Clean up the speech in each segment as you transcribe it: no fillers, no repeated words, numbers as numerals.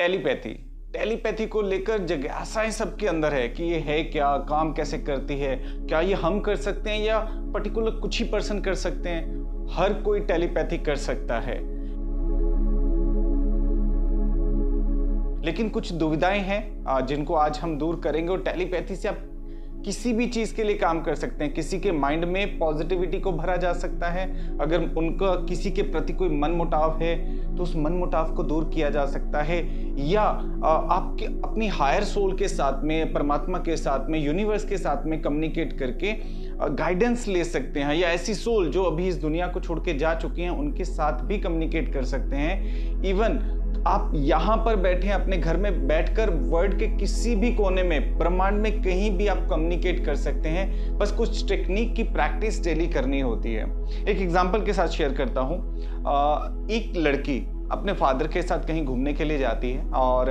Telepathy telepathy को लेकर जिज्ञासाएं सबके अंदर है कि ये है क्या, काम कैसे करती है, क्या ये हम कर सकते हैं या पर्टिकुलर कुछ ही पर्सन कर सकते हैं। हर कोई टेलीपैथी कर सकता है, लेकिन कुछ दुविधाएं हैं जिनको आज हम दूर करेंगे। और टेलीपैथी से आप किसी भी चीज के लिए काम कर सकते हैं। किसी के माइंड में पॉजिटिविटी को भरा जा सकता है। अगर उनका किसी के प्रति कोई मन मुटाव है तो उस मन मुटाव को दूर किया जा सकता है, या आपके अपनी हायर सोल के साथ में, परमात्मा के साथ में, यूनिवर्स के साथ में कम्युनिकेट करके गाइडेंस ले सकते हैं, या ऐसी सोल जो अभी इस दुनिया को छोड़ के जा चुकी हैं उनके साथ भी कम्युनिकेट कर सकते हैं। इवन आप यहाँ पर बैठे हैं अपने घर में बैठकर वर्ल्ड के किसी भी कोने में, ब्रह्मांड में कहीं भी आप कम्युनिकेट कर सकते हैं। बस कुछ टेक्निक की प्रैक्टिस डेली करनी होती है। एक एग्जांपल के साथ शेयर करता हूँ। एक लड़की अपने फादर के साथ कहीं घूमने के लिए जाती है और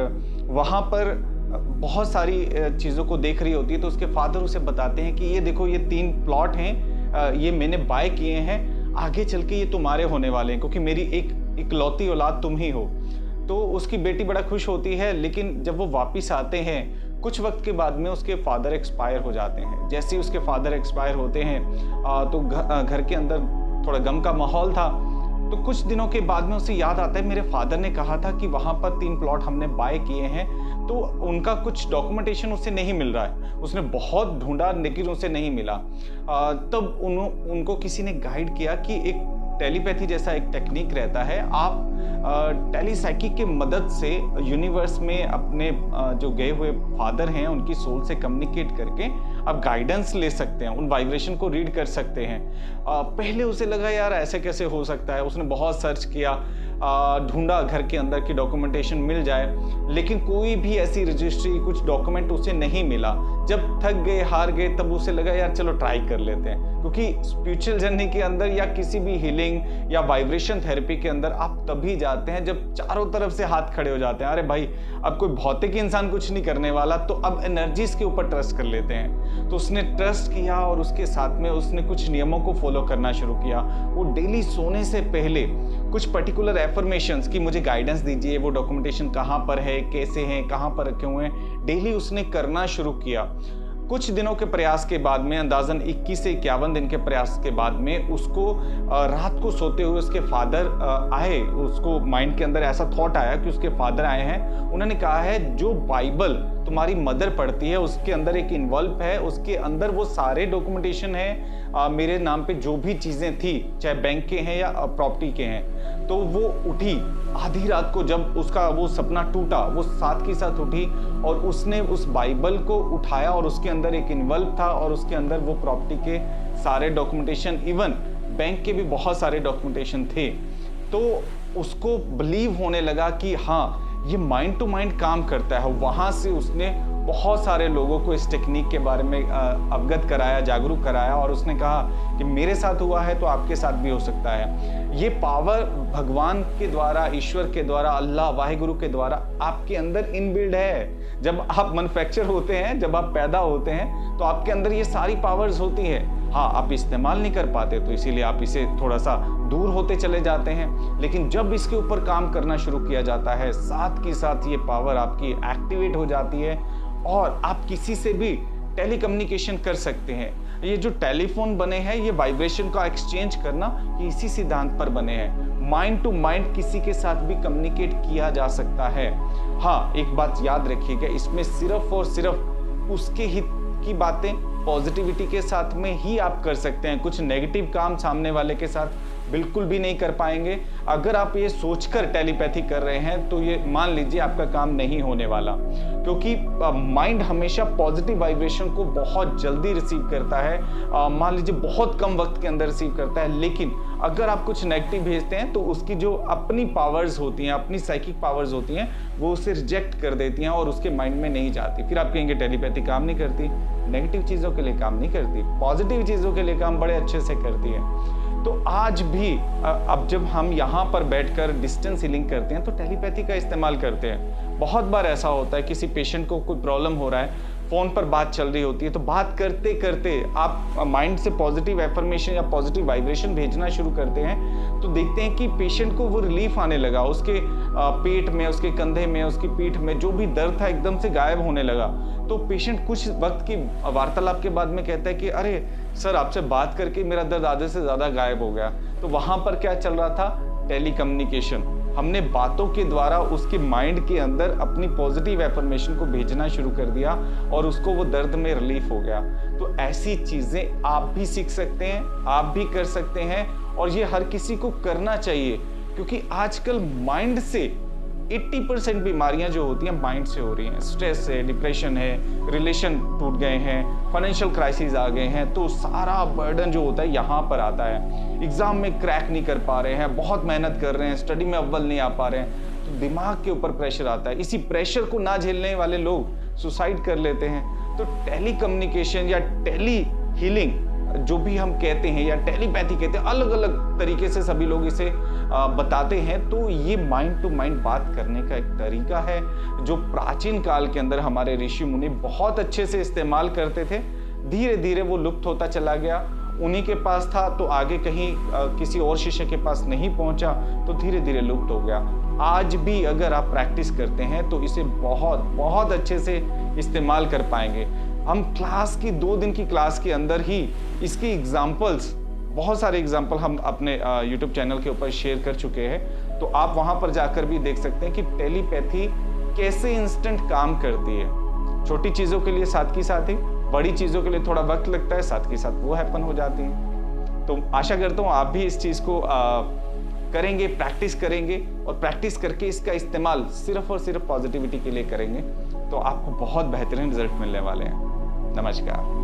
वहाँ पर बहुत सारी चीज़ों को देख रही होती है। तो उसके फादर उसे बताते हैं कि ये देखो, ये 3 प्लॉट हैं, ये मैंने बाय किए हैं, आगे चल के ये तुम्हारे होने वाले हैं क्योंकि मेरी एक इकलौती औलाद तुम ही हो। तो उसकी बेटी बड़ा खुश होती है, लेकिन जब वो वापस आते हैं कुछ वक्त के बाद में उसके फादर एक्सपायर हो जाते हैं। जैसे ही उसके फादर एक्सपायर होते हैं तो घर के अंदर थोड़ा गम का माहौल था। तो कुछ दिनों के बाद में उसे याद आता है, मेरे फादर ने कहा था कि वहाँ पर 3 प्लॉट हमने बाय किए हैं, तो उनका कुछ डॉक्यूमेंटेशन उसे नहीं मिल रहा है। उसने बहुत ढूंढा लेकिन उसे नहीं मिला। तब उनको किसी ने गाइड किया कि एक टेलीपैथी जैसा एक टेक्निक रहता है। आप टेलीसाइकिक की मदद से यूनिवर्स में अपने जो गए हुए फादर हैं उनकी सोल से कम्युनिकेट करके आप गाइडेंस ले सकते हैं, उन वाइब्रेशन को रीड कर सकते हैं। पहले उसे लगा यार ऐसे कैसे हो सकता है। उसने बहुत सर्च किया, ढूंढा घर के अंदर की डॉक्यूमेंटेशन मिल जाए, लेकिन कोई भी ऐसी रजिस्ट्री, कुछ डॉक्यूमेंट उसे नहीं मिला। जब थक गए, हार गए, तब उसे लगा यार चलो ट्राई कर लेते हैं। क्योंकि स्पिरिचुअल जर्नी के अंदर या किसी भी हीलिंग या वाइब्रेशन थेरेपी के अंदर आप तभी जाते हैं जब चारों तरफ से हाथ खड़े हो जाते हैं। अरे भाई, अब कोई भौतिक इंसान कुछ नहीं करने वाला, तो अब एनर्जीज के ऊपर ट्रस्ट कर लेते हैं। तो उसने ट्रस्ट किया और उसके साथ में उसने कुछ नियमों को फॉलो करना शुरू किया। वो डेली सोने से पहले कुछ पर्टिकुलर एफर्मेशंस की मुझे गाइडेंस दीजिए, वो डॉक्यूमेंटेशन कहाँ पर है, कैसे हैं, कहाँ पर रखे हुए हैं, डेली उसने करना शुरू किया। कुछ दिनों के प्रयास के बाद में, अंदाजन 21 से 51 दिन के प्रयास के बाद में, उसको रात को सोते हुए उसके फादर आए। उसको माइंड के अंदर ऐसा थॉट आया कि उसके फादर आए हैं। उन्होंने कहा है जो बाइबल तुम्हारी मदर पढ़ती है उसके अंदर एक इन्वॉल्व है, उसके अंदर वो सारे डॉक्यूमेंटेशन है मेरे नाम पे जो भी चीज़ें थी, चाहे बैंक के हैं या प्रॉपर्टी के हैं। तो वो उठी आधी रात को, जब उसका वो सपना टूटा, वो साथ के साथ उठी और उसने उस बाइबल को उठाया और उसके अंदर एक इन्वॉल्व था और उसके अंदर वो प्रॉपर्टी के सारे डॉक्यूमेंटेशन, इवन बैंक के भी बहुत सारे डॉक्यूमेंटेशन थे। तो उसको बिलीव होने लगा कि हाँ, ये माइंड टू माइंड काम करता है। वहाँ से उसने बहुत सारे लोगों को इस टेक्निक के बारे में अवगत कराया, जागरूक कराया, और उसने कहा कि मेरे साथ हुआ है तो आपके साथ भी हो सकता है। ये पावर भगवान के द्वारा, ईश्वर के द्वारा, अल्लाह वाहिगुरु के द्वारा आपके अंदर इनबिल्ड है। जब आप मैन्युफैक्चर होते हैं, जब आप पैदा होते हैं, तो आपके अंदर ये सारी पावर्स होती है। हाँ, आप इस्तेमाल नहीं कर पाते, तो इसीलिए आप इसे थोड़ा सा दूर होते चले जाते हैं। लेकिन जब इसके ऊपर काम करना शुरू किया जाता है, साथ के साथ ये पावर आपकी एक्टिवेट हो जाती है और आप किसी से भी टेली कम्युनिकेशन कर सकते हैं। ये जो टेलीफोन बने हैं, ये वाइब्रेशन का एक्सचेंज करना, ये इसी सिद्धांत पर बने हैं। माइंड टू माइंड किसी के साथ भी कम्युनिकेट किया जा सकता है। हाँ, एक बात याद रखिएगा, इसमें सिर्फ और सिर्फ उसके हित की बातें पॉजिटिविटी के साथ में ही आप कर सकते हैं। कुछ नेगेटिव काम सामने वाले के साथ बिल्कुल भी नहीं कर पाएंगे। अगर आप ये सोचकर टेलीपैथी कर रहे हैं तो ये मान लीजिए आपका काम नहीं होने वाला, क्योंकि माइंड हमेशा पॉजिटिव वाइब्रेशन को बहुत जल्दी रिसीव करता है। मान लीजिए बहुत कम वक्त के अंदर रिसीव करता है, लेकिन अगर आप कुछ नेगेटिव भेजते हैं तो उसकी जो अपनी पावर्स होती हैं, अपनी साइकिक पावर्स होती हैं, वो उसे रिजेक्ट कर देती हैं और उसके माइंड में नहीं जाती। फिर आप कहेंगे टेलीपैथी काम नहीं करती। नेगेटिव चीज़ों के लिए काम नहीं करती, पॉजिटिव चीज़ों के लिए काम बड़े अच्छे से करती है। तो आज भी अब जब हम यहाँ पर बैठकर डिस्टेंस हीलिंग करते हैं तो टेलीपैथी का इस्तेमाल करते हैं। बहुत बार ऐसा होता है किसी पेशेंट को कोई प्रॉब्लम हो रहा है, फ़ोन पर बात चल रही होती है, तो बात करते करते आप माइंड से पॉजिटिव एफर्मेशन या पॉजिटिव वाइब्रेशन भेजना शुरू करते हैं, तो देखते हैं कि पेशेंट को वो रिलीफ आने लगा, उसके पेट में, उसके कंधे में, उसकी पीठ में जो भी दर्द था एकदम से गायब होने लगा। तो पेशेंट कुछ वक्त की वार्तालाप के बाद में कहता है कि अरे सर, आपसे बात करके मेरा दर्द आधे से ज़्यादा गायब हो गया। तो वहाँ पर क्या चल रहा था? Telecommunication. हमने बातों के द्वारा उसके माइंड के अंदर अपनी पॉजिटिव एफर्मेशन को भेजना शुरू कर दिया और उसको वो दर्द में रिलीफ हो गया। तो ऐसी चीज़ें आप भी सीख सकते हैं, आप भी कर सकते हैं, और ये हर किसी को करना चाहिए, क्योंकि आजकल माइंड से 80% बीमारियां जो होती हैं माइंड से हो रही हैं। स्ट्रेस है, डिप्रेशन है, रिलेशन टूट गए हैं, फाइनेंशियल क्राइसिस आ गए हैं, तो सारा बर्डन जो होता है यहाँ पर आता है। एग्जाम में क्रैक नहीं कर पा रहे हैं, बहुत मेहनत कर रहे हैं, स्टडी में अव्वल नहीं आ पा रहे हैं, तो दिमाग के ऊपर प्रेशर आता है। इसी प्रेशर को ना झेलने वाले लोग सुसाइड कर लेते हैं। तो टेली कम्युनिकेशन या टेली हीलिंग जो भी हम कहते हैं, या टेलीपैथी कहते हैं, अलग अलग तरीके से सभी लोग इसे बताते हैं। तो ये माइंड टू माइंड बात करने का एक तरीका है जो प्राचीन काल के अंदर हमारे ऋषि मुनि बहुत अच्छे से इस्तेमाल करते थे। धीरे धीरे वो लुप्त होता चला गया। उन्हीं के पास था तो आगे कहीं किसी और शिष्य के पास नहीं पहुंचा, तो धीरे धीरे लुप्त हो गया। आज भी अगर आप प्रैक्टिस करते हैं तो इसे बहुत बहुत अच्छे से इस्तेमाल कर पाएंगे। हम क्लास की 2 दिन की क्लास के अंदर ही इसकी एग्जाम्पल्स, बहुत सारे एग्जाम्पल हम अपने YouTube चैनल के ऊपर शेयर कर चुके हैं, तो आप वहां पर जाकर भी देख सकते हैं कि टेलीपैथी कैसे इंस्टेंट काम करती है। छोटी चीज़ों के लिए साथ की साथ ही, बड़ी चीज़ों के लिए थोड़ा वक्त लगता है, साथ के साथ वो हैपन हो जाती है। तो आशा करता हूँ आप भी इस चीज़ को करेंगे, प्रैक्टिस करेंगे, और प्रैक्टिस करके इसका इस्तेमाल सिर्फ और सिर्फ पॉजिटिविटी के लिए करेंगे, तो आपको बहुत बेहतरीन रिजल्ट मिलने वाले हैं। नमस्कार।